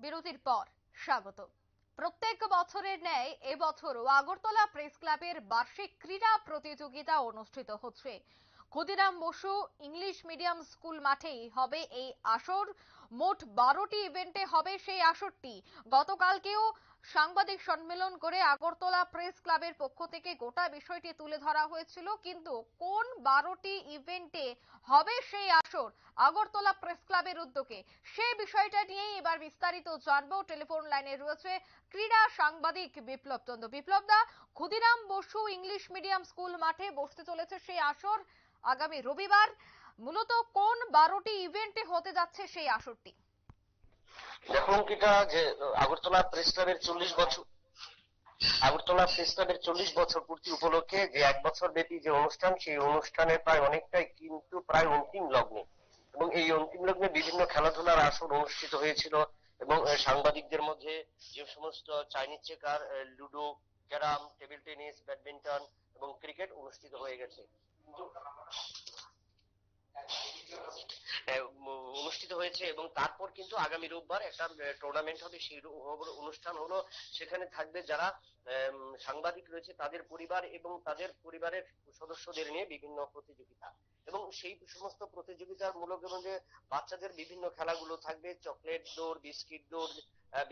বিরতির পর স্বাগত। প্রত্যেক বছরের ন্যায় এবছরও আগরতলা প্রেস ক্লাবের বার্ষিক ক্রীড়া প্রতিযোগিতা অনুষ্ঠিত হচ্ছে। Khudiram Basu English medium school মাঠেই হবে এই আসর। মোট 12টি ইভেন্টে হবে সেই আসরটি। গতকালকেও সাংবাদিক সম্মেলন করে আগরতলা প্রেস ক্লাবের পক্ষ থেকে গোটা বিষয়টি তুলে ধরা হয়েছিল, কিন্তু কোন 12টি ইভেন্টে হবে সেই আসর আগরতলা প্রেস ক্লাবের উদ্যোগে, সেই বিষয়টা নিয়েই এবার বিস্তারিত জানবো। টেলিফোন লাইনে রয়েছে ক্রীড়া সাংবাদিক Biplab Chandra. Biplab da, Kshudiram Basu English medium school মাঠে বসতে চলেছে সেই আসর আগামী রবিবার। মূলত কোন 12টি ইভেন্টে হতে যাচ্ছে সেই আসরটি? দেখুন, এটা যে আগরতলা প্রেস ক্লাবের 40 বছর, আগরতলা প্রেস ক্লাবের 40 বছর পূর্তি উপলক্ষে যে 1 বছর ব্যাপী যে অনুষ্ঠান, সেই অনুষ্ঠানের প্রায় অনেকটাই কিন্তু প্রায় অন্তিম লগ্নে, এবং এই অন্তিম লগ্নে বিভিন্ন খেলাধুলার আসর অনুষ্ঠিত হয়েছিল। এবং সাংবাদিকদের মধ্যে যে সমস্ত Chinese checker, ludo, carrom, table tennis, badminton এবং ক্রিকেট অনুষ্ঠিত হয়ে গেছে, কিন্তু অনুষ্ঠিত হয়েছে। এবং তারপর কিন্তু আগামী রোববার একটা টুর্নামেন্ট হবে। সেই অনুষ্ঠান হলো, সেখানে থাকবে যারা সাংবাদিক রয়েছে তাদের পরিবার এবং তাদের পরিবারের সদস্যদের নিয়ে বিভিন্ন প্রতিযোগিতা। এবং সেই সমস্ত প্রতিযোগিতার মূলক এবং যে বাচ্চাদের বিভিন্ন খেলাগুলো থাকবে, চকলেট দৌড়, বিস্কিট দৌড়,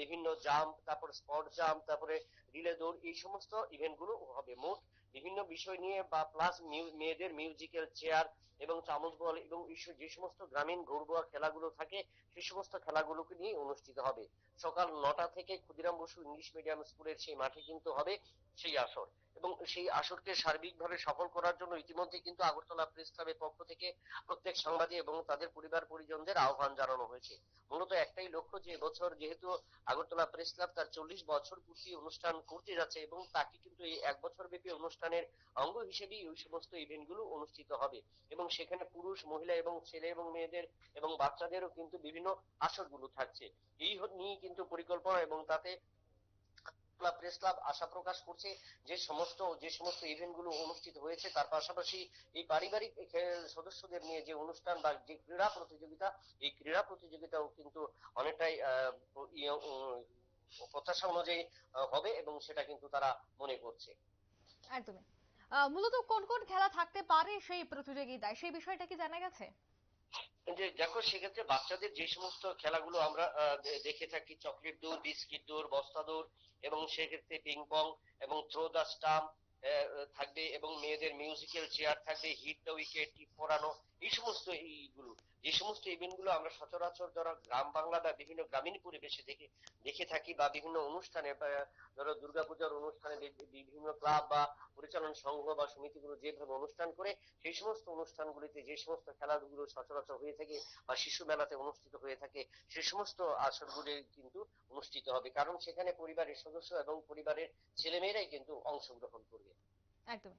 বিভিন্ন জাম্প, তারপর স্পট জাম্প, তারপরে রিলে দৌড়, এই সমস্ত ইভেন্ট গুলো হবে। মোট বিভিন্ন বিষয় নিয়ে বা প্লাস মেয়েদের মিউজিক্যাল চেয়ার এবং চামচ বল এবং যে সমস্ত গ্রামীণ ঘরোয়া খেলাগুলো থাকে, সেই সমস্ত খেলাগুলোকে নিয়ে অনুষ্ঠিত হবে। সকাল 9টা থেকে ক্ষুদিরাম বসু ইংলিশ মিডিয়াম স্কুলের সেই মাঠে কিন্তু হবে সেই আসর। এবং সেই আসরকে সার্বিকভাবে সফল করার জন্য ইতিমধ্যে কিন্তু আগরতলা প্রেস ক্লাবের পক্ষ থেকে প্রত্যেক সাংবাদিক এবং তাদের পরিবার পরিজনদের আহ্বান জানানো হয়েছে। মূলত একটাই লক্ষ্য, যে এবছর যেহেতু আগরতলা প্রেস ক্লাব তার 40 বছর পূর্তি অনুষ্ঠান করতে যাচ্ছে, এবং তাকে কিন্তু এই 1 বছর ব্যাপী অনুষ্ঠানের অঙ্গ হিসেবেই ওই সমস্ত ইভেন্ট গুলো অনুষ্ঠিত হবে। এবং সেখানে পুরুষ, মহিলা এবং ছেলে এবং মেয়েদের এবং বাচ্চাদেরও কিন্তু বিভিন্ন আসরগুলো থাকছে। এই নিয়ে কিন্তু পরিকল্পনা, এবং তাতে প্রেস ক্লাব আশা প্রকাশ করছে যে সমস্ত ইভেন্ট গুলো অনুষ্ঠিত হয়েছে, তার পাশাপাশি এই পারিবারিক সদস্যদের নিয়ে যে অনুষ্ঠান বা যে ক্রীড়া প্রতিযোগিতা, এই ক্রীড়া প্রতিযোগিতাও কিন্তু অনেকটাই প্রত্যাশা অনুযায়ী হবে, এবং সেটা কিন্তু তারা মনে করছে। একদমই। মূলত কোন কোন খেলা থাকতে পারে সেই প্রতিযোগিতায়, সেই বিষয়টা কি জানা গেছে? যে দেখো, সেক্ষেত্রে বাচ্চাদের যে সমস্ত খেলাগুলো আমরা দেখে থাকি, চকলেট দৌড়, বিস্কিট দৌড়, বস্তা দৌড়, এবং সেক্ষেত্রে পিং পং এবং থ্রো দা স্টাম্প থাকবে, এবং মেয়েদের মিউজিক্যাল চেয়ার থাকবে, হিট দ্য উইকেট, টিপ পরানো, এই সমস্ত এইগুলো, যে সমস্ত ইভেন্ট গুলো আমরা সচরাচর ধরো গ্রাম বাংলা বা বিভিন্ন গ্রামীণ পরিবেশে দেখে দেখে থাকি, বা বিভিন্ন অনুষ্ঠানে, ধরো দুর্গাপূজার অনুষ্ঠানে বিভিন্ন ক্লাব বা পরিচালন সংঘ বা সমিতিগুলো যেভাবে অনুষ্ঠান করে, সেই সমস্ত অনুষ্ঠানগুলিতে যে সমস্ত খেলাধুলো সচরাচর হয়ে থাকে বা শিশু মেলাতে অনুষ্ঠিত হয়ে থাকে, সে সমস্ত আসরগুলি কিন্তু অনুষ্ঠিত হবে, কারণ সেখানে পরিবারের সদস্য এবং পরিবারের ছেলেমেয়েরাই কিন্তু অংশগ্রহণ করবে। একদমই।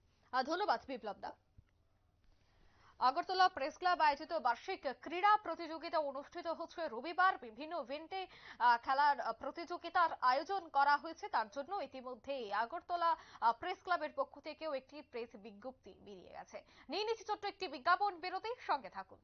ধন্যবাদ বিপ্লব দা। আগরতলা প্রেস ক্লাব আয়োজিত বার্ষিক ক্রীড়া প্রতিযোগিতা অনুষ্ঠিত হচ্ছে রবিবার। বিভিন্ন ইভেন্টে খেলার প্রতিযোগিতার আয়োজন করা হয়েছে। তার জন্য ইতিমধ্যেই আগরতলা প্রেস ক্লাবের পক্ষ থেকেও একটি প্রেস বিজ্ঞপ্তি বেরিয়ে গেছে। নিয়ে নিচ্ছি ছোট্ট একটি বিজ্ঞাপন বিরতি, সঙ্গে থাকুন।